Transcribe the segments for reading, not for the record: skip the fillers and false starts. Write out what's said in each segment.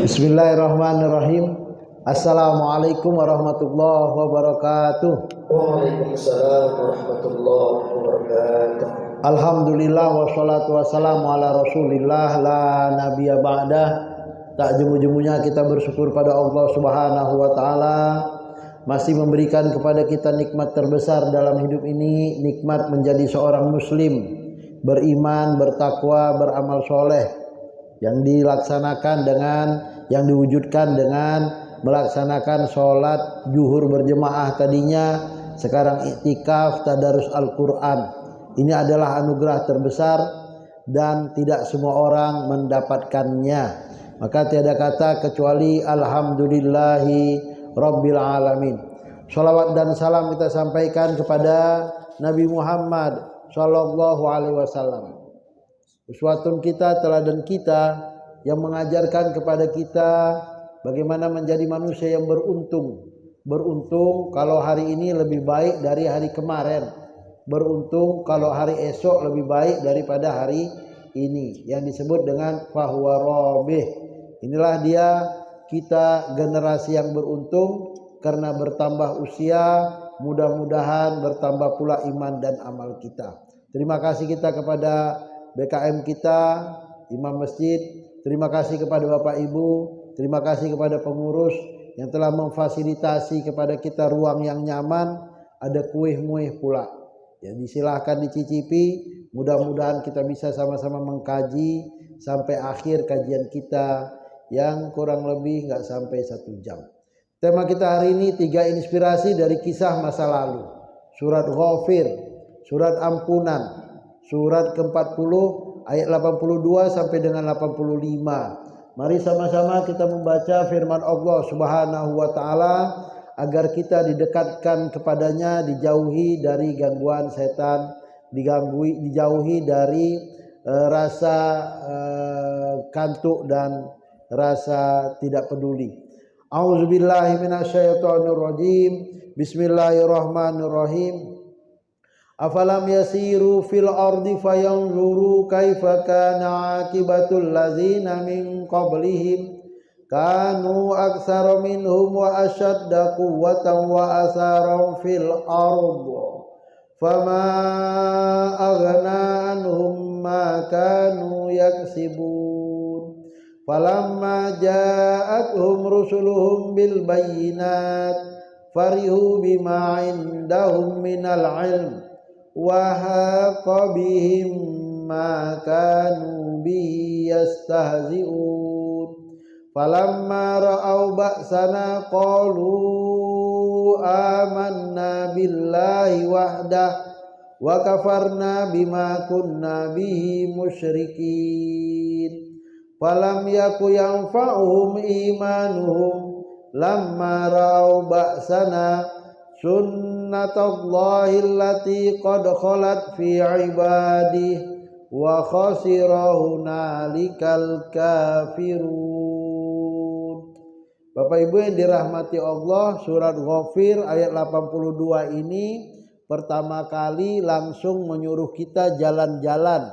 Bismillahirrahmanirrahim. Assalamualaikum warahmatullahi wabarakatuh. Waalaikumsalam warahmatullahi wabarakatuh. Alhamdulillah wassalatu wassalamu ala rasulillah la nabiyya ba'dah. Tak jemu-jemunya kita bersyukur pada Allah subhanahu wa ta'ala, masih memberikan kepada kita nikmat terbesar dalam hidup ini, nikmat menjadi seorang muslim, beriman, bertakwa, beramal soleh, yang dilaksanakan dengan, yang diwujudkan dengan melaksanakan sholat zuhur berjemaah tadinya, sekarang iktikaf tadarus Al-Quran. Ini adalah anugerah terbesar dan tidak semua orang mendapatkannya. Maka tiada kata kecuali alhamdulillahi rabbil alamin. Shalawat dan salam kita sampaikan kepada Nabi Muhammad sallallahu alaihi wasallam, uswatun kita, teladan kita, yang mengajarkan kepada kita bagaimana menjadi manusia yang beruntung. Beruntung kalau hari ini lebih baik dari hari kemarin. Beruntung kalau hari esok lebih baik daripada hari ini, yang disebut dengan fahuwa robih. Inilah dia, kita generasi yang beruntung karena bertambah usia, mudah-mudahan bertambah pula iman dan amal kita. Terima kasih kita kepada BKM kita, imam masjid, terima kasih kepada Bapak Ibu, terima kasih kepada pengurus yang telah memfasilitasi kepada kita ruang yang nyaman, ada kuih-muih pula. Ya, disilahkan dicicipi, mudah-mudahan kita bisa sama-sama mengkaji sampai akhir kajian kita yang kurang lebih nggak sampai 1 jam. Tema kita hari ini 3 inspirasi dari kisah masa lalu. Surat Ghafir, surat ampunan, surat ke-40 ayat 82 sampai dengan 85. Mari sama-sama kita membaca firman Allah Subhanahu wa taala agar kita didekatkan kepadanya, dijauhi dari gangguan setan, dijauhi dari rasa kantuk dan rasa tidak peduli. A'udzubillahi minasyaitonirrajim. Bismillahirrahmanirrahim. Afalam yasiru fil ardi fayanzuru kaifa kana akibatul ladzina min qablihim kanu aktsara minhum wa ashadda quwwatan wa asaran fil ardi fama aghna anhum ma kanu yaksibun falamma ja'atuhum rusuluhum bil bayyinat farihu bima indahum minal ilm wa haqa bihim ma kanu bihi yastahzi'un falamma ra'au ba'sana qalu amanna billahi wahdah wa kafarna bima kunna bihi musyrikin falam yaku yanfa'uhum imanuhum lamma ra'au ba'sana sunnatullahi allati qad khalat fi ibadihi wa khasira hunalikal kafirun. Bapak Ibu yang dirahmati Allah, surat Ghafir ayat 82 ini pertama kali langsung menyuruh kita jalan-jalan.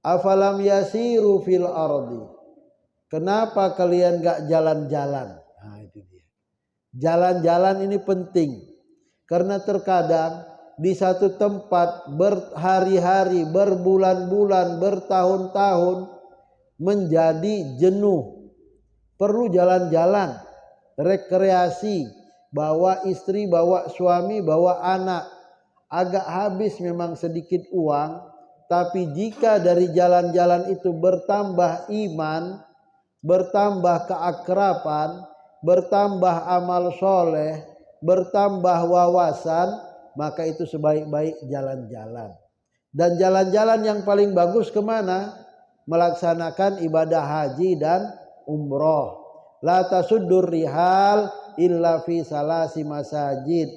Afalam yasiru fil ardi. Kenapa kalian gak jalan-jalan? Nah, itu dia. Jalan-jalan ini penting. Karena terkadang di satu tempat berhari-hari, berbulan-bulan, bertahun-tahun menjadi jenuh. Perlu jalan-jalan, rekreasi, bawa istri, bawa suami, bawa anak. Agak habis memang sedikit uang, tapi jika dari jalan-jalan itu bertambah iman, bertambah keakraban, bertambah amal soleh, bertambah wawasan, maka itu sebaik-baik jalan-jalan. Dan jalan-jalan yang paling bagus kemana? Melaksanakan ibadah haji dan umroh. La tasuddur rihal illa fi salasi masajid.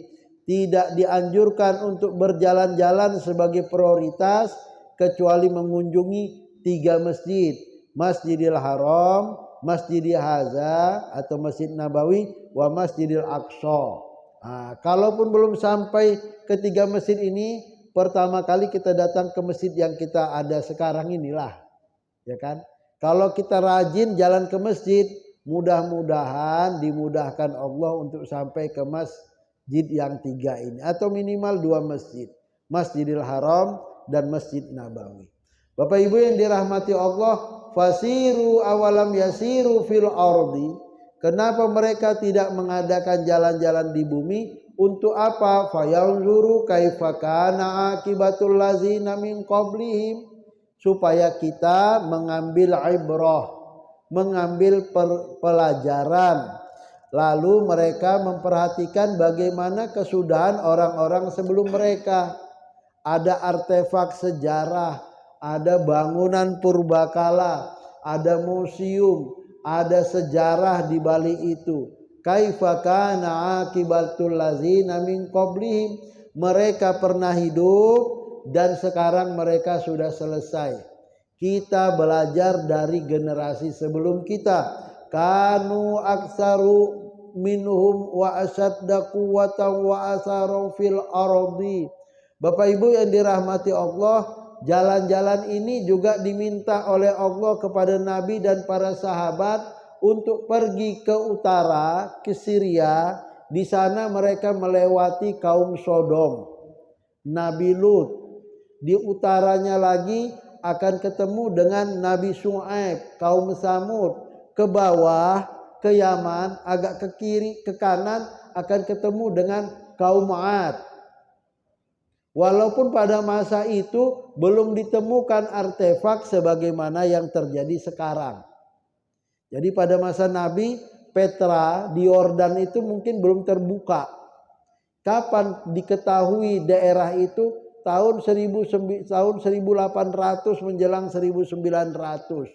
Tidak dianjurkan untuk berjalan-jalan sebagai prioritas kecuali mengunjungi 3 masjid. Masjidil Haram, Masjidil Haza atau Masjid Nabawi, wa Masjidil Aqsa. Nah, kalaupun belum sampai ke 3 masjid ini, pertama kali kita datang ke masjid yang kita ada sekarang inilah. Ya kan? Kalau kita rajin jalan ke masjid, Mudah-mudahan dimudahkan Allah untuk sampai ke masjid yang 3 ini. Atau minimal 2 masjid. Masjidil Haram dan Masjid Nabawi. Bapak Ibu yang dirahmati Allah, fasiru awalam yasiru fil ardi. Kenapa mereka tidak mengadakan jalan-jalan di bumi? Untuk apa? Fayanzuru kaifa kana akibatul ladzina min qablihim. Supaya kita mengambil ibrah, mengambil pelajaran. Lalu mereka memperhatikan bagaimana kesudahan orang-orang sebelum mereka. Ada artefak sejarah, ada bangunan purbakala, ada museum, ada sejarah di balik itu. Kaifa kana akibatul ladzina min qablihim. Mereka pernah hidup dan sekarang mereka sudah selesai. Kita belajar dari generasi sebelum kita. Kanu aksaru minhum wa asadda quwwatan wa asaru fil ardi. Bapak Ibu yang dirahmati Allah, jalan-jalan ini juga diminta oleh Allah kepada Nabi dan para sahabat untuk pergi ke utara, ke Syria. Di sana mereka melewati kaum Sodom, Nabi Lut. Di utaranya lagi akan ketemu dengan Nabi Syuaib, kaum Samud. Ke bawah, ke Yaman, agak ke kiri, ke kanan akan ketemu dengan kaum Ad. Walaupun pada masa itu belum ditemukan artefak sebagaimana yang terjadi sekarang. Jadi pada masa Nabi, Petra di Yordan itu mungkin belum terbuka. Kapan diketahui daerah itu? Tahun 1800 menjelang 1900.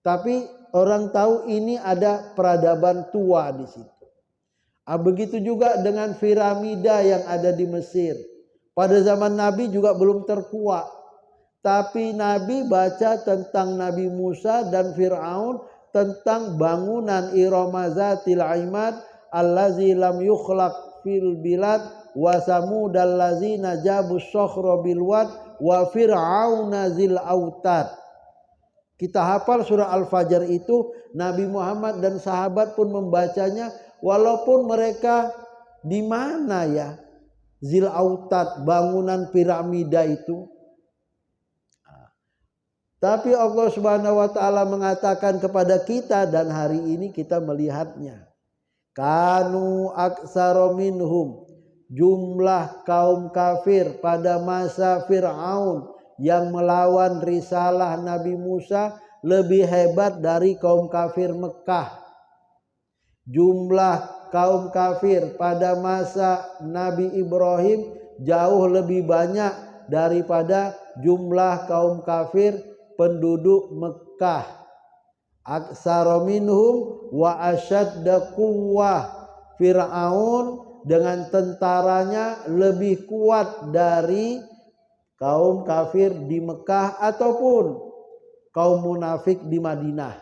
Tapi orang tahu ini ada peradaban tua di situ. Begitu juga dengan piramida yang ada di Mesir. Pada zaman Nabi juga belum terkuak. Tapi Nabi baca tentang Nabi Musa dan Fir'aun, tentang bangunan Iramazatil Imad allazi lam yukhlaq fil bilad wa samudal ladzina jabus sokhra bil wad wa fir'auna zil autad. Kita hafal surah Al-Fajr itu, Nabi Muhammad dan sahabat pun membacanya walaupun mereka di mana ya zil autad, bangunan piramida itu. Tapi Allah Subhanahu wa taala mengatakan kepada kita dan hari ini kita melihatnya. Kanu aksara minhum. Jumlah kaum kafir pada masa Fir'aun yang melawan risalah Nabi Musa lebih hebat dari kaum kafir Mekah. Jumlah kaum kafir pada masa Nabi Ibrahim jauh lebih banyak daripada jumlah kaum kafir penduduk Mekah. Aksara minhum wa asyadda quwwah. Fir'aun dengan tentaranya lebih kuat dari kaum kafir di Mekah ataupun kaum munafik di Madinah.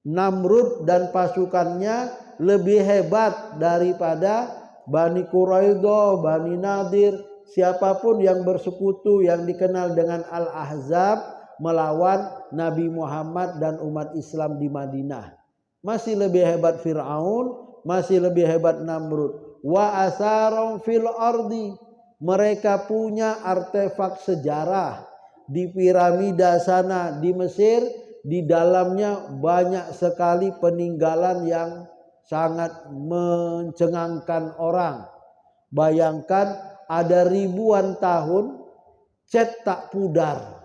Namrud dan pasukannya lebih hebat daripada Bani Quraidah, Bani Nadir, siapapun yang bersekutu yang dikenal dengan Al-Ahzab melawan Nabi Muhammad dan umat Islam di Madinah. Masih lebih hebat Fir'aun, masih lebih hebat Namrud. Wa asarum fil ardi. Mereka punya artefak sejarah di piramida sana di Mesir. Di dalamnya banyak sekali peninggalan yang sangat mencengangkan orang. Bayangkan ada ribuan tahun cat tak pudar.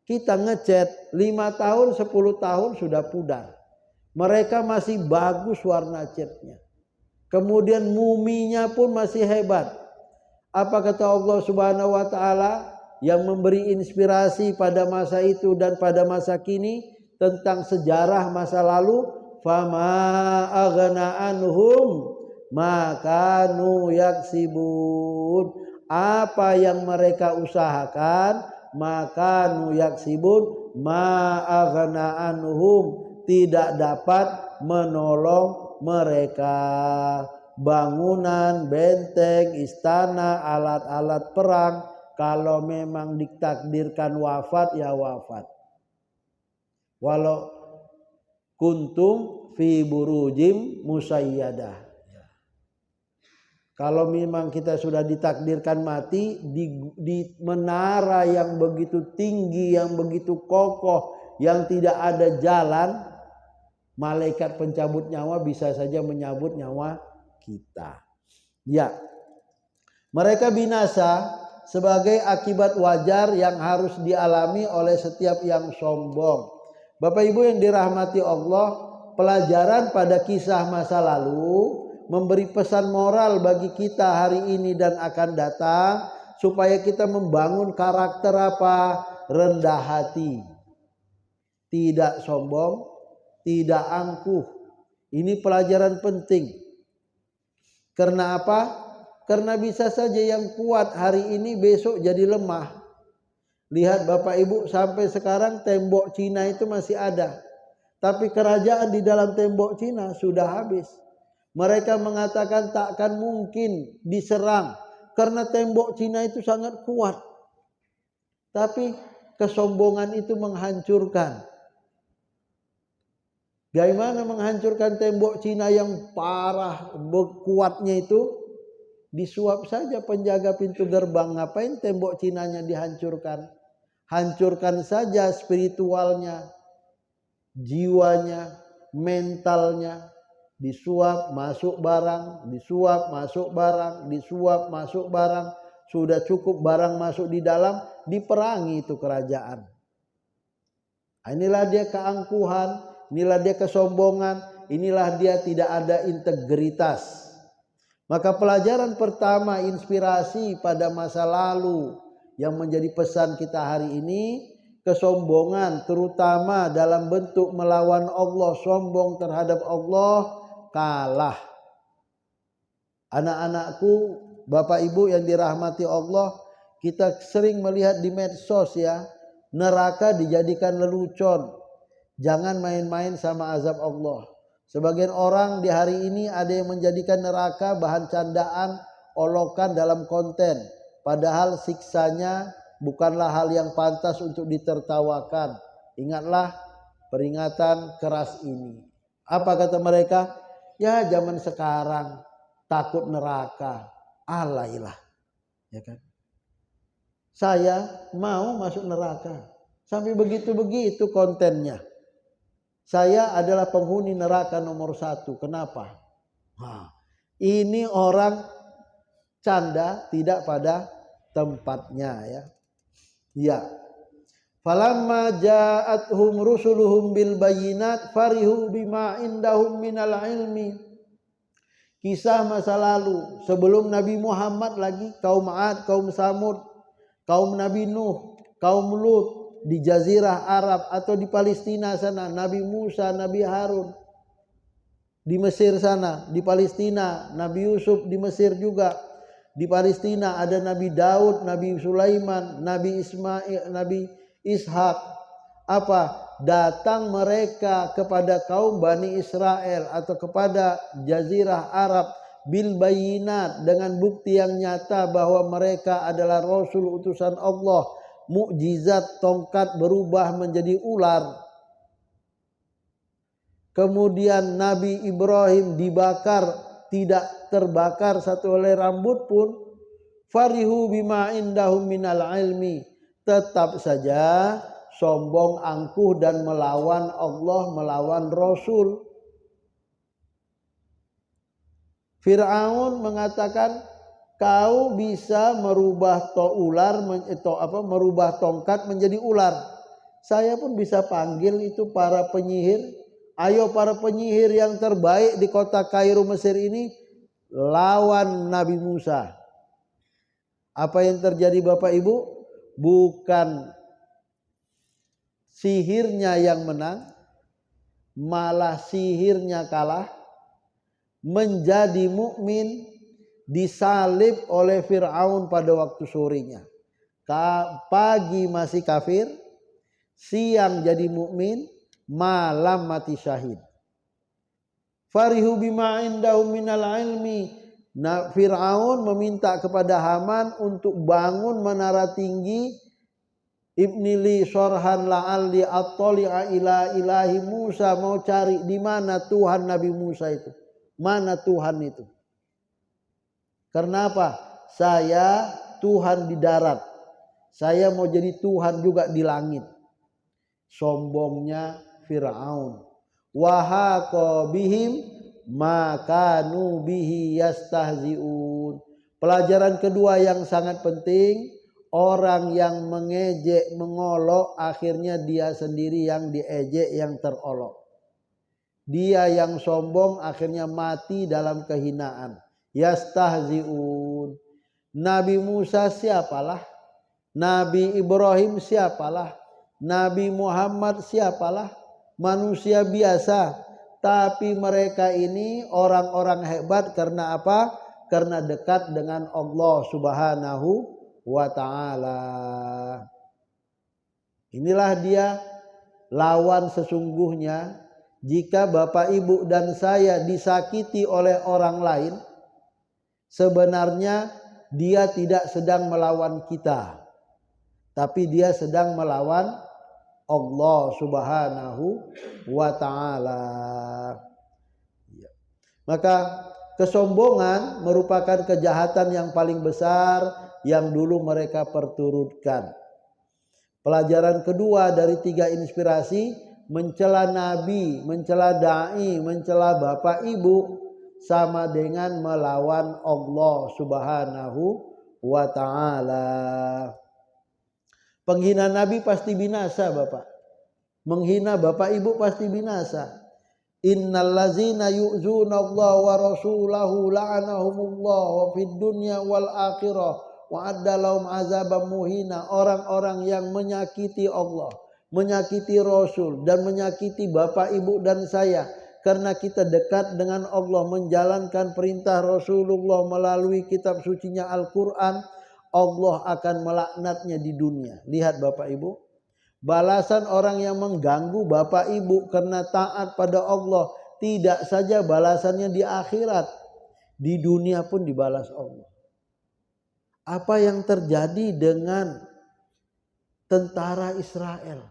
Kita ngecat 5 tahun 10 tahun sudah pudar. Mereka masih bagus warna catnya. Kemudian muminya pun masih hebat. Apa kata Allah Subhanahu wa taala yang memberi inspirasi pada masa itu dan pada masa kini tentang sejarah masa lalu? Fama aghna anhum ma kanu yaksibun. Apa yang mereka usahakan, maka nu yaksibun ma aghna anhum, tidak dapat menolong mereka. Bangunan, benteng, istana, alat-alat perang, kalau memang ditakdirkan wafat ya wafat. Walau kuntum fi burujim musayyadah. Kalau memang kita sudah ditakdirkan mati di menara yang begitu tinggi, yang begitu kokoh, yang tidak ada jalan, malaikat pencabut nyawa bisa saja menyabut nyawa kita. Ya, mereka binasa sebagai akibat wajar yang harus dialami oleh setiap yang sombong. Bapak Ibu yang dirahmati Allah, pelajaran pada kisah masa lalu memberi pesan moral bagi kita hari ini dan akan datang, supaya kita membangun karakter apa? Rendah hati, tidak sombong, tidak angkuh. Ini pelajaran penting. Karena apa? Karena bisa saja yang kuat hari ini besok jadi lemah. Lihat Bapak Ibu, sampai sekarang tembok Cina itu masih ada, tapi kerajaan di dalam tembok Cina sudah habis. Mereka mengatakan takkan mungkin diserang karena tembok Cina itu sangat kuat. Tapi kesombongan itu menghancurkan. Bagaimana menghancurkan tembok Cina yang parah kuatnya itu? Disuap saja penjaga pintu gerbang. Ngapain tembok Cinanya dihancurkan? Hancurkan saja spiritualnya, jiwanya, mentalnya. Disuap masuk barang, disuap masuk barang, disuap masuk barang. Sudah cukup barang masuk di dalam, diperangi itu kerajaan. Inilah dia keangkuhan, inilah dia kesombongan, inilah dia tidak ada integritas. Maka pelajaran pertama, inspirasi pada masa lalu yang menjadi pesan kita hari ini, kesombongan terutama dalam bentuk melawan Allah, sombong terhadap Allah, kalah. Anak-anakku, Bapak Ibu yang dirahmati Allah, kita sering melihat di medsos ya, neraka dijadikan lelucon. Jangan main-main sama azab Allah. Sebagian orang di hari ini ada yang menjadikan neraka bahan candaan, olokan dalam konten. Padahal siksanya bukanlah hal yang pantas untuk ditertawakan. Ingatlah peringatan keras ini. Apa kata mereka? Ya zaman sekarang takut neraka. Alailah. Ya kan? Saya mau masuk neraka. Sampai begitu-begitu kontennya. Saya adalah penghuni neraka nomor 1. Kenapa? Nah, ini orang canda tidak pada tempatnya ya. Ya. Falamma ja'atuhum rusuluhum bil bayyinat farihu bima indahum minal ilmi. Kisah masa lalu sebelum Nabi Muhammad lagi, kaum 'Ad, kaum Samud, kaum Nabi Nuh, kaum Lut di Jazirah Arab atau di Palestina sana, Nabi Musa, Nabi Harun di Mesir sana, di Palestina Nabi Yusuf, di Mesir juga, di Palestina ada Nabi Daud, Nabi Sulaiman, Nabi Ismail, Nabi Ishak. Apa? Datang mereka kepada kaum Bani Israel atau kepada Jazirah Arab bil bayinat, dengan bukti yang nyata bahwa mereka adalah Rasul utusan Allah. Mukjizat, tongkat berubah menjadi ular. Kemudian Nabi Ibrahim dibakar, tidak terbakar satu helai rambut pun. Farihu bima indahum minal ilmi. Tetap saja sombong, angkuh dan melawan Allah, melawan Rasul. Fir'aun mengatakan, kau bisa merubah merubah tongkat menjadi ular. Saya pun bisa panggil itu para penyihir. Ayo para penyihir yang terbaik di kota Kairo Mesir ini lawan Nabi Musa. Apa yang terjadi Bapak Ibu? Bukan sihirnya yang menang, malah sihirnya kalah. Menjadi mukmin, disalib oleh Fir'aun pada waktu sorenya. Pagi masih kafir, siang jadi mukmin, malam mati syahid. Farihu bima indahum minal ilmi. Nah, Fir'aun meminta kepada Haman untuk bangun menara tinggi ibnili sorhan la'alli attali'a ila ilahi Musa, mau cari di mana Tuhan Nabi Musa itu. Mana Tuhan itu? Karena apa? Saya Tuhan di darat. Saya mau jadi Tuhan juga di langit. Sombongnya Fir'aun. Wa haqa bihim ma kanu bihi yastahzi'un. Pelajaran kedua yang sangat penting, orang yang mengejek, mengolok, akhirnya dia sendiri yang diejek, yang terolok. Dia yang sombong akhirnya mati dalam kehinaan. Yastahzi'un. Nabi Musa siapalah? Nabi Ibrahim siapalah? Nabi Muhammad siapalah? Manusia biasa. Tapi mereka ini orang-orang hebat karena apa? Karena dekat dengan Allah Subhanahu wa ta'ala. Inilah dia lawan sesungguhnya. Jika Bapak Ibu dan saya disakiti oleh orang lain, sebenarnya dia tidak sedang melawan kita, tapi dia sedang melawan Allah Subhanahu wa ta'ala. Maka kesombongan merupakan kejahatan yang paling besar yang dulu mereka perturutkan. Pelajaran kedua dari 3 inspirasi, mencela nabi, mencela dai, mencela bapak ibu sama dengan melawan Allah Subhanahu wa ta'ala. Penghina nabi pasti binasa, Bapak. Menghina bapak ibu pasti binasa. Innal ladzina yu'zuna Allah wa rasulahu la'anahumullah wa fid dunya wal akhirah wa adda lahum azaban muhina. Orang-orang yang menyakiti Allah, menyakiti Rasul dan menyakiti bapak ibu dan saya karena kita dekat dengan Allah, menjalankan perintah Rasulullah melalui kitab sucinya Al-Quran, Allah akan melaknatnya di dunia. Lihat Bapak Ibu, balasan orang yang mengganggu Bapak Ibu karena taat pada Allah tidak saja balasannya di akhirat, di dunia pun dibalas Allah. Apa yang terjadi dengan tentara Israel?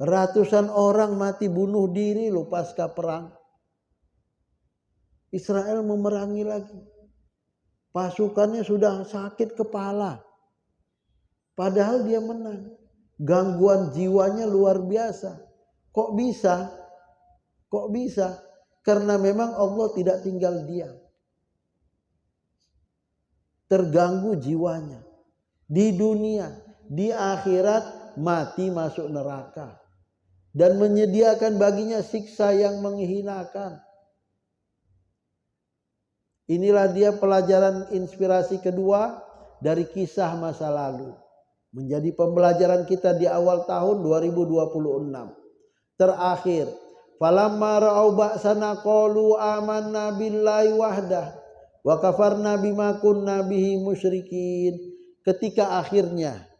Ratusan orang mati bunuh diri loh pasca perang. Israel memerangi lagi. Pasukannya sudah sakit kepala. Padahal dia menang. Gangguan jiwanya luar biasa. Kok bisa? Kok bisa? Karena memang Allah tidak tinggal diam. Terganggu jiwanya. Di dunia, di akhirat mati masuk neraka. Dan menyediakan baginya siksa yang menghinakan. Inilah dia pelajaran inspirasi kedua dari kisah masa lalu. Menjadi pembelajaran kita di awal tahun 2026. Terakhir, falamma ra'au ba'sana qalu amanna billahi wahdah wa kafarna bima kunna bihi musyrikin. Ketika akhirnya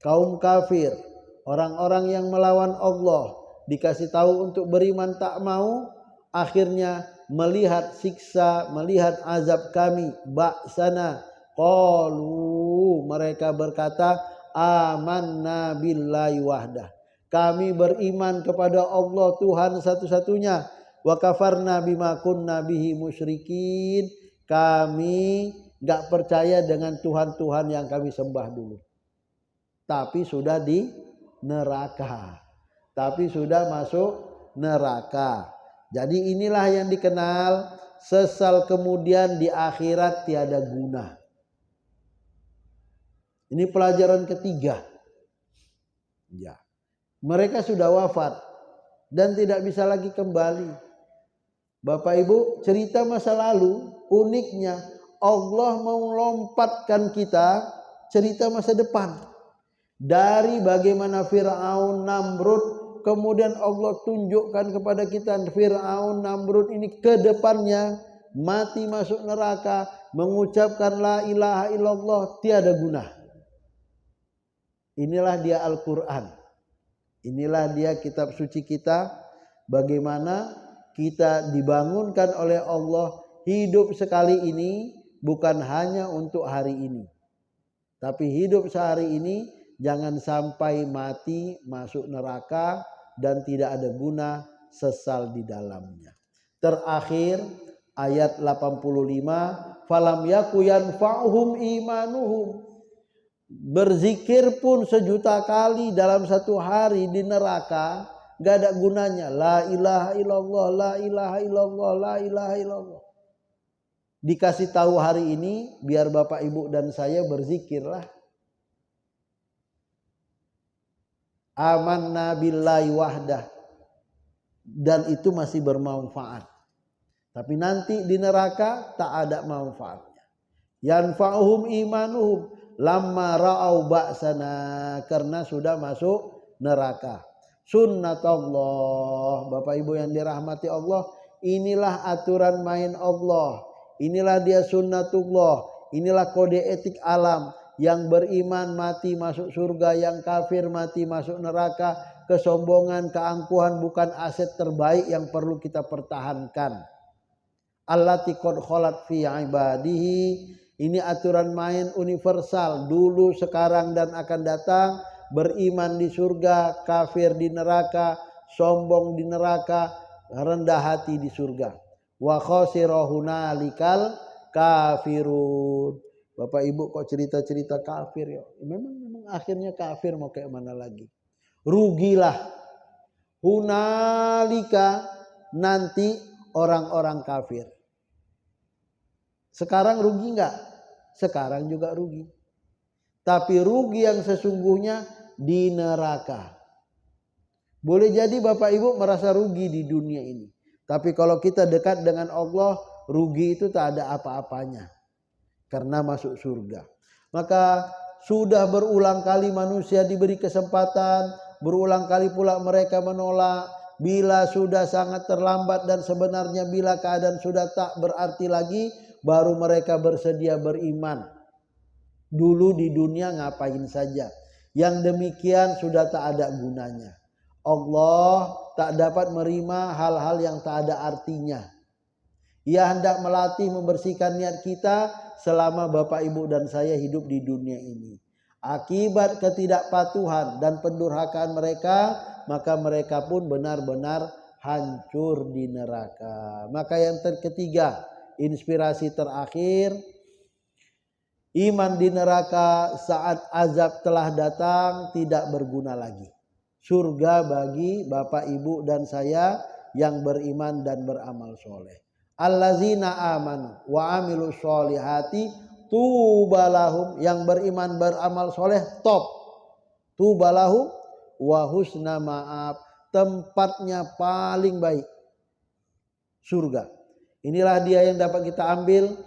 kaum kafir, orang-orang yang melawan Allah dikasih tahu untuk beriman tak mau, akhirnya melihat siksa, melihat azab kami, ba'sana qalu, mereka berkata amanna billahi wahdah, kami beriman kepada Allah Tuhan satu-satunya, wa kafarna bima kunna bihi musyrikin, kami enggak percaya dengan Tuhan-Tuhan yang kami sembah dulu. Tapi sudah di neraka. Tapi sudah masuk neraka. Jadi inilah yang dikenal sesal kemudian di akhirat tiada guna. Ini pelajaran ketiga. Ya. Mereka sudah wafat dan tidak bisa lagi kembali. Bapak Ibu, cerita masa lalu uniknya Allah mau lompatkan kita cerita masa depan. Dari bagaimana Fir'aun, Namrud, kemudian Allah tunjukkan kepada kita Fir'aun, Namrud ini ke depannya mati masuk neraka, mengucapkan la ilaha illallah tiada guna. Inilah dia Al-Quran. Inilah dia kitab suci kita. Bagaimana kita dibangunkan oleh Allah hidup sekali ini bukan hanya untuk hari ini. Tapi hidup sehari ini jangan sampai mati masuk neraka dan tidak ada guna, sesal di dalamnya. Terakhir ayat 85, falam yaku yanfa'uhum imanuhum. Berzikir pun sejuta kali dalam satu hari di neraka gak ada gunanya. La ilaha illallah, la ilaha illallah, la ilaha illallah. Dikasih tahu hari ini biar Bapak Ibu dan saya berzikirlah. Amanna billahi wahdah. Dan itu masih bermanfaat. Tapi nanti di neraka tak ada manfaatnya. Yanfa'uhum imanuhum lamma ra'au ba'sana, karena sudah masuk neraka. Sunnatullah, Bapak Ibu yang dirahmati Allah, inilah aturan main Allah. Inilah dia sunnatullah, inilah kode etik alam. Yang beriman mati masuk surga, yang kafir mati masuk neraka. Kesombongan, keangkuhan bukan aset terbaik yang perlu kita pertahankan. Allati qad khalat fi ibadihi, ini aturan main universal, dulu, sekarang dan akan datang. Beriman di surga, kafir di neraka, sombong di neraka, rendah hati di surga. Wa khasira hunalikal kafirun. Bapak Ibu kok cerita-cerita kafir ya? Memang akhirnya kafir, mau kayak mana lagi? Rugilah. Hunalika, nanti orang-orang kafir. Sekarang rugi enggak? Sekarang juga rugi. Tapi rugi yang sesungguhnya di neraka. Boleh jadi Bapak Ibu merasa rugi di dunia ini. Tapi kalau kita dekat dengan Allah, rugi itu tak ada apa-apanya. Karena masuk surga. Maka sudah berulang kali manusia diberi kesempatan, berulang kali pula mereka menolak. Bila sudah sangat terlambat dan sebenarnya bila keadaan sudah tak berarti lagi, baru mereka bersedia beriman. Dulu di dunia ngapain saja. Yang demikian sudah tak ada gunanya. Allah tak dapat menerima hal-hal yang tak ada artinya. Ia hendak melatih membersihkan niat kita selama Bapak Ibu dan saya hidup di dunia ini. Akibat ketidakpatuhan dan pendurhakaan mereka, maka mereka pun benar-benar hancur di neraka. Maka yang ketiga, inspirasi terakhir, iman di neraka saat azab telah datang tidak berguna lagi. Surga bagi Bapak Ibu dan saya yang beriman dan beramal soleh. Allazina amanu wa amilu sholihati tubalahum, yang beriman beramal soleh top. Tubalahum wa husna ma'ab, tempatnya paling baik surga. Inilah dia yang dapat kita ambil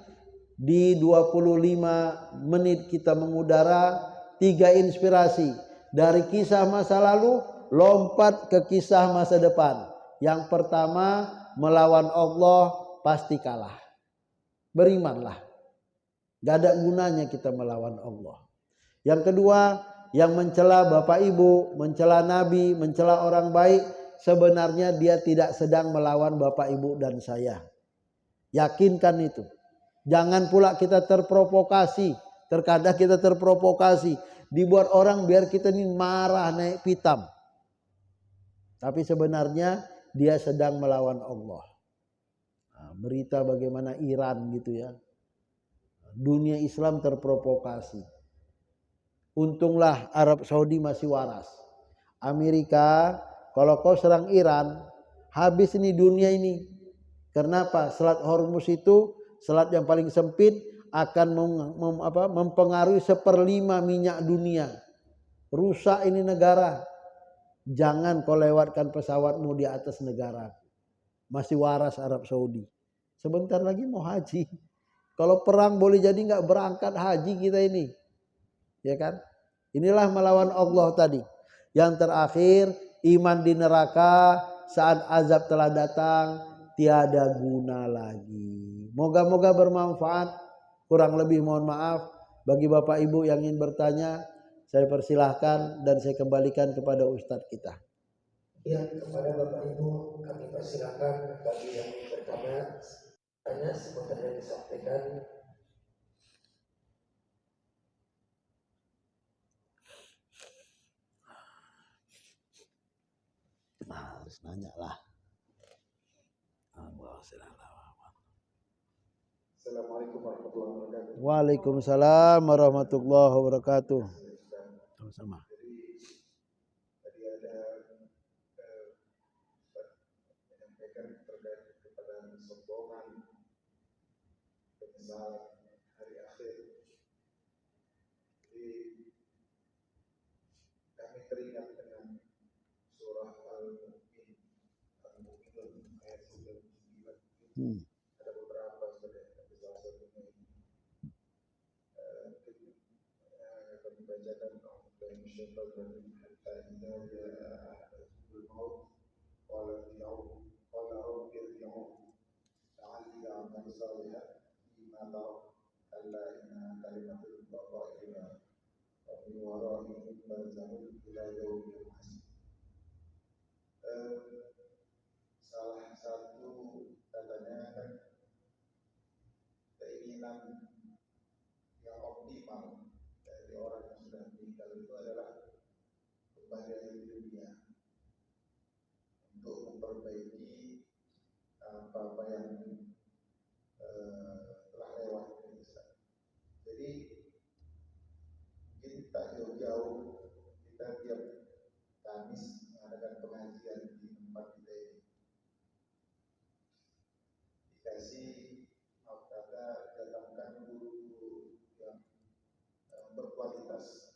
di 25 menit kita mengudara. 3 inspirasi dari kisah masa lalu, lompat ke kisah masa depan. Yang pertama, melawan Allah pasti kalah. Berimanlah. Gak ada gunanya kita melawan Allah. Yang kedua, yang mencela Bapak Ibu, mencela Nabi, mencela orang baik, sebenarnya dia tidak sedang melawan Bapak Ibu dan saya. Yakinkan itu. Jangan pula kita terprovokasi. Terkadang kita terprovokasi. Dibuat orang biar kita ini marah, naik pitam. Tapi sebenarnya dia sedang melawan Allah. Nah, berita bagaimana Iran gitu ya. Dunia Islam terprovokasi. Untunglah Arab Saudi masih waras. Amerika, kalau kau serang Iran, habis ini dunia ini. Kenapa? Selat Hormuz itu selat yang paling sempit, akan mempengaruhi 1/5 minyak dunia. Rusak ini negara. Jangan kau lewatkan pesawatmu di atas negara. Masih waras Arab Saudi. Sebentar lagi mau haji. Kalau perang boleh jadi nggak berangkat haji kita ini. Ya kan? Inilah melawan Allah tadi. Yang terakhir, iman di neraka saat azab telah datang tiada guna lagi. Moga-moga bermanfaat. Kurang lebih mohon maaf. Bagi Bapak Ibu yang ingin bertanya, saya persilahkan dan saya kembalikan kepada Ustadz kita. Ya, kepada Bapak Ibu kami persilakan bagi yang ingin bertanya, seputar yang disampaikan. Nah, harus nanya lah. Assalamualaikum warahmatullahi wabarakatuh. Waalaikumsalam warahmatullahi wabarakatuh. Sama-sama. Tadi ada menyampaikan terkait kepada sombongan, penyesalan hari akhir. Jadi kami teringat dengan surah Al-Mu'minun ayat 99. Ada beberapa salah satunya kami bacakan dari syaitan hatta idza jaa ahadakumul maut qala rabbi irji'un la'alli a'malu salihan fima tarak kalla innaha kalimatun huwa qailuha wa min wara'ihim barzakhun ila yaumil ba'ts. Salah satu katanya kan keinginan yang optimal dari orang yang sudah meninggal itu adalah kebahagiaan di dunia untuk memperbaiki apa-apa yang telah lewat. Jadi mungkin tak jauh-jauh kita tiap Kamis mengadakan pengajian di tempat kita ini. Dikasih kata datangkan guru-guru yang berkualitas,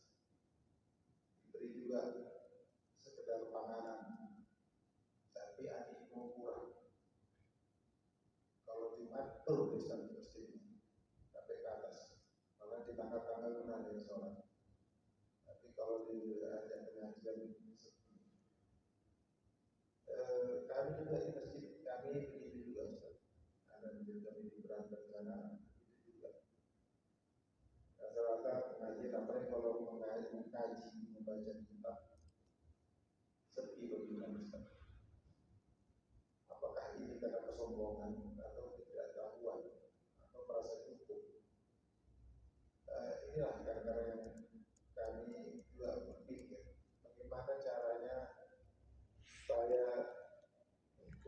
diberi juga sekedar panganan, tapi animo kurang. Kalau Jumat perlu Islam mesti sampai ke atas, malah di tanggal-tanggal pun ada yang sholat. Tapi kalau di ada pengajian kami juga di masjid kami begitu juga Ustaz. Ada masjid kami di berangkat sana juga. Rata-rata pengajian apalagi kalau mengkaji membaca kitab sepi bagaimana Ustaz. Apakah ini karena kesombongan atau ketidaktahuan atau merasa cukup? Inilah kadang-kadang yang kami juga berpikir bagaimana caranya supaya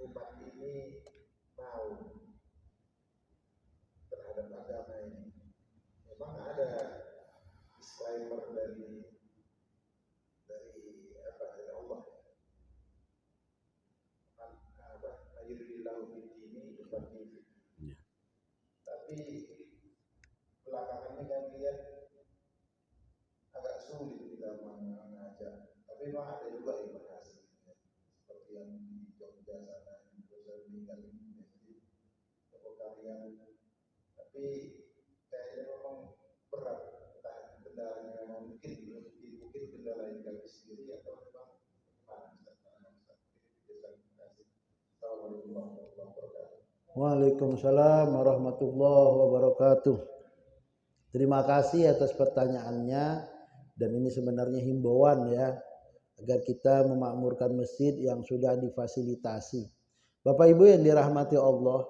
umat ini mau terhadap agama ini. Memang ada disclaimer dari Allah. Ayurillahu bidini yufaqihu. Tapi belakangan ini kan lihat agak sulit kita mengajar. Tapi memang ada juga yang berhasil. Seperti yang di Jogja sana, Jogja meninggal ini, kalian. Tapi kayaknya memang berat. Entah kendalanya memang mungkin kendala yang kami sendiri atau memang bagaimana. Assalamualaikum warahmatullahi wabarakatuh. Waalaikumsalam warahmatullahi wabarakatuh. Terima kasih atas pertanyaannya, dan ini sebenarnya himbauan ya, agar kita memakmurkan masjid yang sudah difasilitasi. Bapak Ibu yang dirahmati Allah,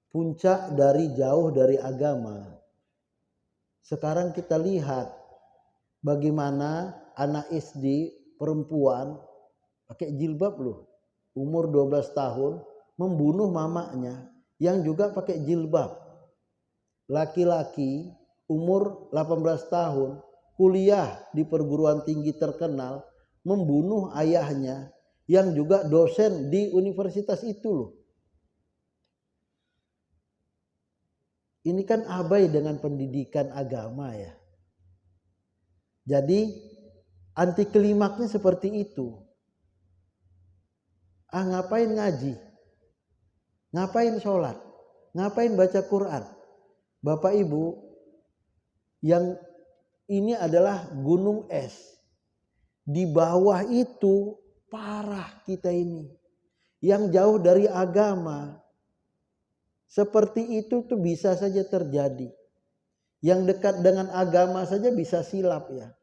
puncak dari jauh dari agama. Sekarang kita lihat bagaimana anak SD perempuan pakai jilbab loh, umur 12 tahun membunuh mamanya yang juga pakai jilbab. Laki-laki umur 18 tahun kuliah di perguruan tinggi terkenal membunuh ayahnya yang juga dosen di universitas itu loh. Ini kan abai dengan pendidikan agama ya. Jadi anti klimaknya seperti itu. Ngapain ngaji? Ngapain sholat? Ngapain baca Quran? Bapak Ibu, yang ini adalah gunung es. Di bawah itu parah kita ini. Yang jauh dari agama. Seperti itu tuh bisa saja terjadi. Yang dekat dengan agama saja bisa silap ya.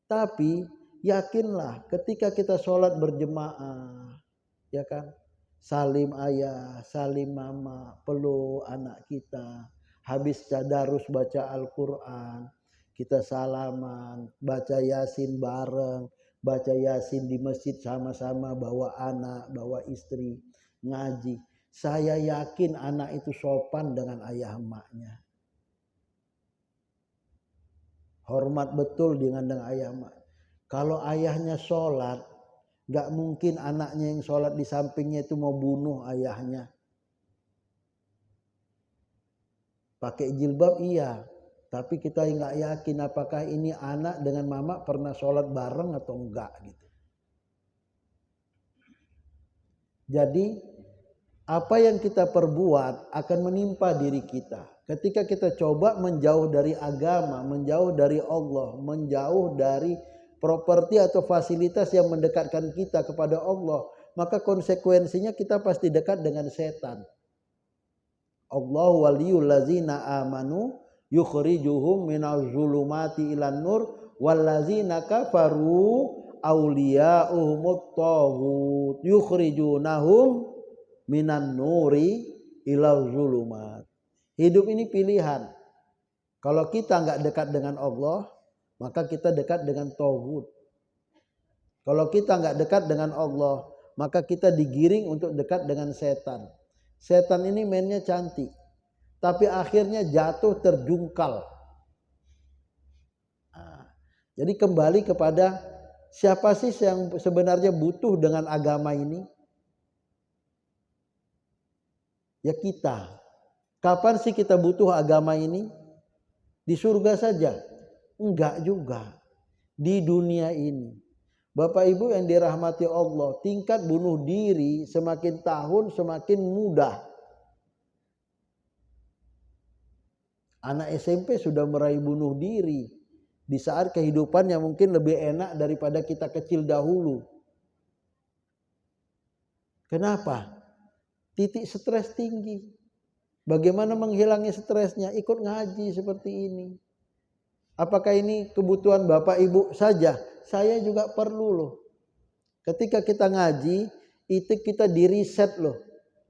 Tapi yakinlah ketika kita sholat berjemaah, ya kan, salim ayah, salim mama, peluk anak kita, habis tadarus baca Al-Quran, kita salaman, baca Yasin bareng, baca Yasin di masjid sama-sama, bawa anak, bawa istri, ngaji. Saya yakin anak itu sopan dengan ayah emaknya. Hormat betul dengan ayah emak. Kalau ayahnya sholat, gak mungkin anaknya yang sholat di sampingnya itu mau bunuh ayahnya. Pakai jilbab iya, tapi kita nggak yakin apakah ini anak dengan mama pernah sholat bareng atau enggak gitu. Jadi apa yang kita perbuat akan menimpa diri kita. Ketika kita coba menjauh dari agama, menjauh dari Allah, menjauh dari properti atau fasilitas yang mendekatkan kita kepada Allah, maka konsekuensinya kita pasti dekat dengan setan. Allahu waliyul ladzina amanu yukhrijuhum minaz zulumati ilan nur walladzina kafaru awliya'uhumut taghut yukhrijunahum minan nuri ilal zulumat. Hidup ini pilihan. Kalau kita enggak dekat dengan Allah, maka kita dekat dengan taghut. Kalau kita enggak dekat dengan Allah, maka kita digiring untuk dekat dengan setan. Setan ini mainnya cantik, tapi akhirnya jatuh terjungkal. Nah, jadi kembali kepada siapa sih yang sebenarnya butuh dengan agama ini? Ya kita. Kapan sih kita butuh agama ini? Di surga saja? Enggak juga. Di dunia ini. Bapak Ibu yang dirahmati Allah, tingkat bunuh diri semakin tahun semakin mudah. Anak SMP sudah meraih bunuh diri di saat kehidupan yang mungkin lebih enak daripada kita kecil dahulu. Kenapa? Titik stres tinggi. Bagaimana menghilangi stresnya? Ikut ngaji seperti ini. Apakah ini kebutuhan Bapak Ibu saja? Saya juga perlu loh. Ketika kita ngaji, itu kita di reset loh.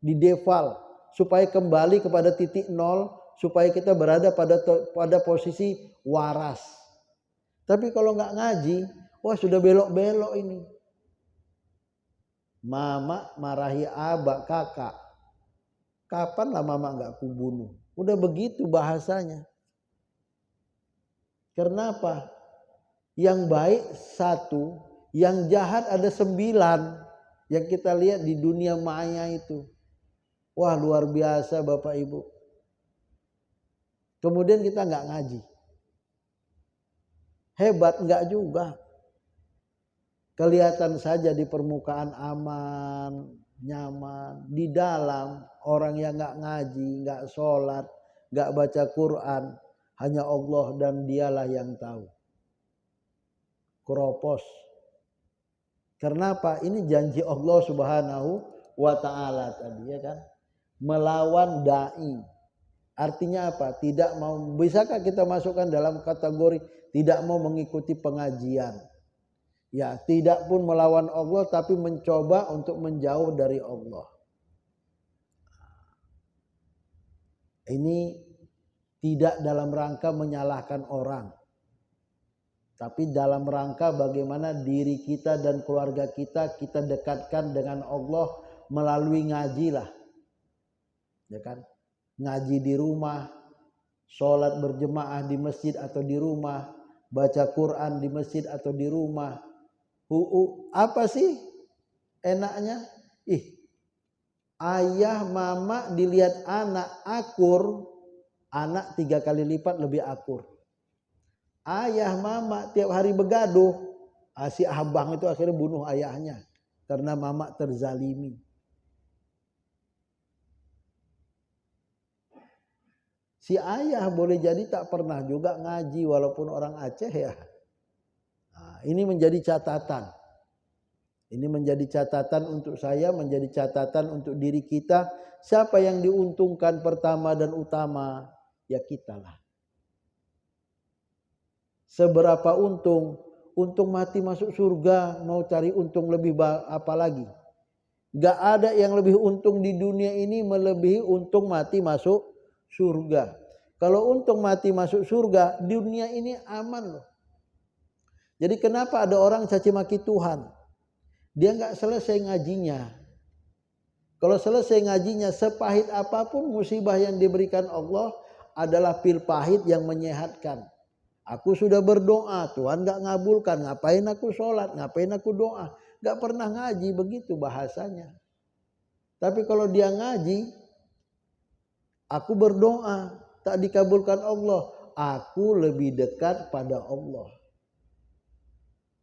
Di deval. Supaya kembali kepada titik nol. Supaya kita berada pada posisi waras. Tapi kalau nggak ngaji, wah sudah belok-belok ini. Mama marahi abak kakak. Kapanlah mama nggak kubunuh? Udah begitu bahasanya. Kenapa? Yang baik satu, yang jahat ada 9. Yang kita lihat di dunia maya itu. Wah luar biasa Bapak Ibu. Kemudian kita nggak ngaji. Hebat nggak juga. Kelihatan saja di permukaan aman, nyaman. Di dalam orang yang nggak ngaji, nggak sholat, nggak baca Quran. Hanya Allah dan dialah yang tahu. Keropos. Kenapa? Ini janji Allah Subhanahu wa ta'ala tadi ya kan. Melawan da'i. Artinya apa? Tidak mau. Bisakah kita masukkan dalam kategori tidak mau mengikuti pengajian? Ya, tidak pun melawan Allah tapi mencoba untuk menjauh dari Allah. Ini tidak dalam rangka menyalahkan orang. Tapi dalam rangka bagaimana diri kita dan keluarga kita dekatkan dengan Allah melalui ngaji lah. Ya kan? Ngaji di rumah, sholat berjemaah di masjid atau di rumah, baca Quran di masjid atau di rumah. Apa sih enaknya? Ayah mama dilihat anak akur, anak 3 kali lipat lebih akur. Ayah mama tiap hari begaduh, si abang itu akhirnya bunuh ayahnya karena mama terzalimi. Si ayah boleh jadi tak pernah juga ngaji walaupun orang Aceh ya. Nah, ini menjadi catatan. Ini menjadi catatan untuk saya, menjadi catatan untuk diri kita. Siapa yang diuntungkan pertama dan utama? Ya kitalah. Seberapa untung? Untung mati masuk surga, mau cari untung lebih apa lagi? Gak ada yang lebih untung di dunia ini melebihi untung mati masuk surga. Kalau untung mati masuk surga, dunia ini aman loh. Jadi kenapa ada orang caci maki Tuhan? Dia nggak selesai ngajinya. Kalau selesai ngajinya, sepahit apapun musibah yang diberikan Allah adalah pil pahit yang menyehatkan. Aku sudah berdoa, Tuhan nggak ngabulkan. Ngapain aku sholat? Ngapain aku doa? Nggak pernah ngaji, begitu bahasanya. Tapi kalau dia ngaji, aku berdoa, tak dikabulkan Allah. Aku lebih dekat pada Allah.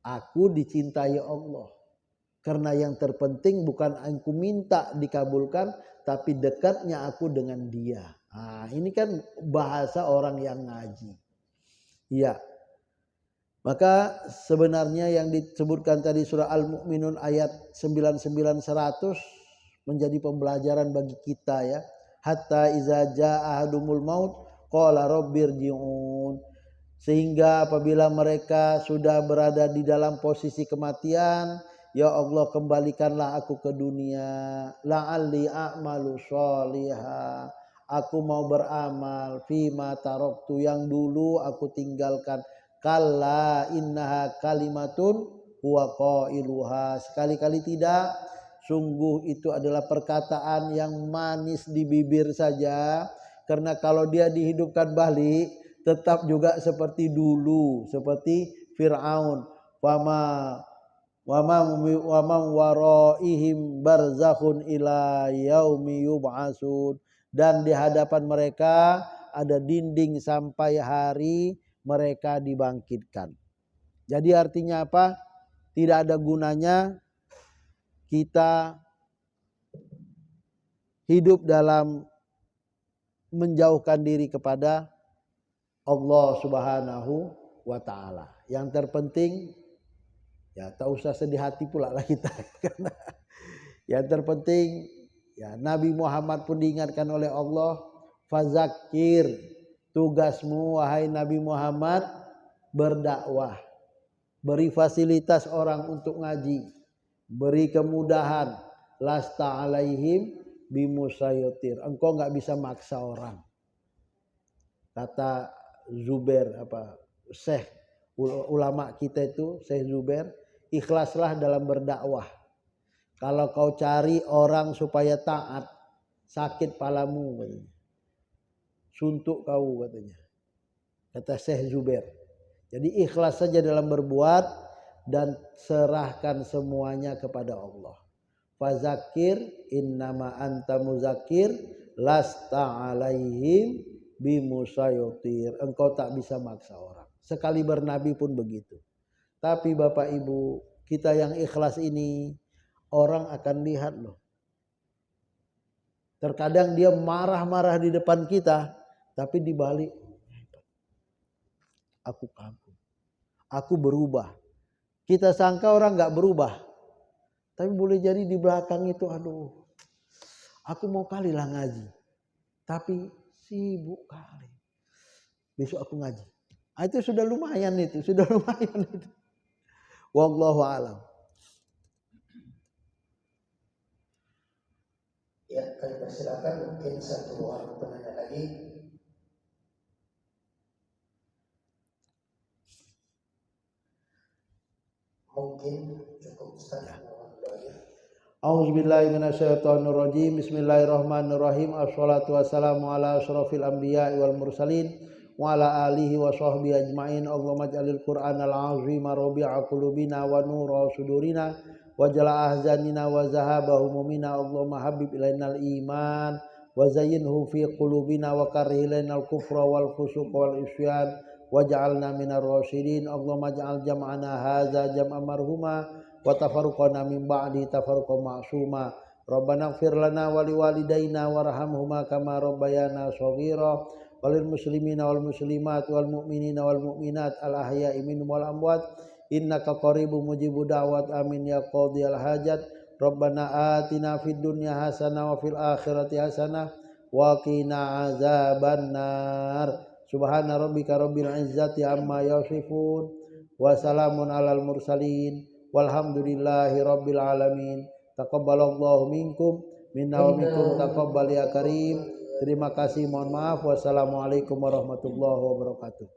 Aku dicintai Allah. Karena yang terpenting bukan aku minta dikabulkan, tapi dekatnya aku dengan dia. Nah, ini kan bahasa orang yang ngaji. Iya. Maka sebenarnya yang disebutkan tadi surah Al-Mu'minun ayat 99-100 menjadi pembelajaran bagi kita ya. Hatta iza jaa ahadumul maut qala rabbirji'un. Sehingga apabila mereka sudah berada di dalam posisi kematian, ya Allah kembalikanlah aku ke dunia. La'alli a'malu sholiha. Aku mau beramal. Fima taroktu yang dulu aku tinggalkan. Kalla innaha kalimatun huwa qailuha. Sekali-kali tidak. Sungguh itu adalah perkataan yang manis di bibir saja. Karena kalau dia dihidupkan balik, tetap juga seperti dulu. Seperti Fir'aun. Wama waraihim barzakhun ila yaumi yub'atsun. Dan di hadapan mereka ada dinding sampai hari mereka dibangkitkan. Jadi artinya apa? Tidak ada gunanya kita hidup dalam menjauhkan diri kepada Allah Subhanahu wa ta'ala. Yang terpenting, ya tak usah sedih hati pula lah kita. Karena yang terpenting, ya Nabi Muhammad pun diingatkan oleh Allah, fazakir, tugasmu wahai Nabi Muhammad berdakwah. Beri fasilitas orang untuk ngaji. Beri kemudahan. Lasta alaihim bimusayyitir. Engkau enggak bisa maksa orang. Kata Zubair Syekh ulama kita itu Syekh Zubair, ikhlaslah dalam berdakwah. Kalau kau cari orang supaya taat, sakit palamu katanya. Suntuk kau katanya. Kata Syekh Zubair. Jadi ikhlas saja dalam berbuat dan serahkan semuanya kepada Allah. Fazakir innama anta muzakir lasta alaihim bimusayyitir. Engkau tak bisa maksa orang. Sekali bernabi pun begitu. Tapi Bapak Ibu, kita yang ikhlas ini orang akan lihat loh. Terkadang dia marah-marah di depan kita, tapi di balik aku kagum. Aku berubah. Kita sangka orang enggak berubah. Tapi boleh jadi di belakang itu aduh. Aku mau kali lah ngaji. Tapi sibuk kali. Besok aku ngaji. Itu sudah lumayan itu. Wallahu a'lam. Ya, kami persilakan mungkin satu orang penanya lagi. Mungkin cukup Ustaz. A'udzubillahi minasyaitonirrajim. Bismillahirrahmanirrahim. Assalatu wassalamu ala asyrafil anbiya'i wal mursalin wa ala alihi wa sahbihi ajmain. Allahumma ij'alil Qur'anal 'azima rabi'a qulubina wa nura sudurina wa jala' ahzanina wa zahaba humumina. Allahumma habib ilainal iman wa zayyinhu fi qulubina wa karrih ilainal kufra wal fusuq wal isyan waj'alna minar rasyidin. Allahumma ij'al jam'ana hadza jam'an marhuma wa tafarruqana min ba'di tafarruqan ma'suma. Rabbana ighfir lana wa liwalidayna warhamhuma kama rabbayana shaghira walil muslimina wal muslimat wal mu'minina wal mu'minat al ahya'i minhum wal amwat innaka qaribun mujibud da'wat amin ya qadhiyal hajat. Rabbana atina fid dunya hasanah wa fil akhirati hasanah wa qina azabannar. Subhana rabbika rabbil izzati amma yasifun wa salamun alal mursalin walhamdulillahi rabbil alamin. Taqabbalallahu minkum minna wa minkum taqabbal ya karim. Terima kasih, mohon maaf. Wassalamualaikum warahmatullahi wabarakatuh.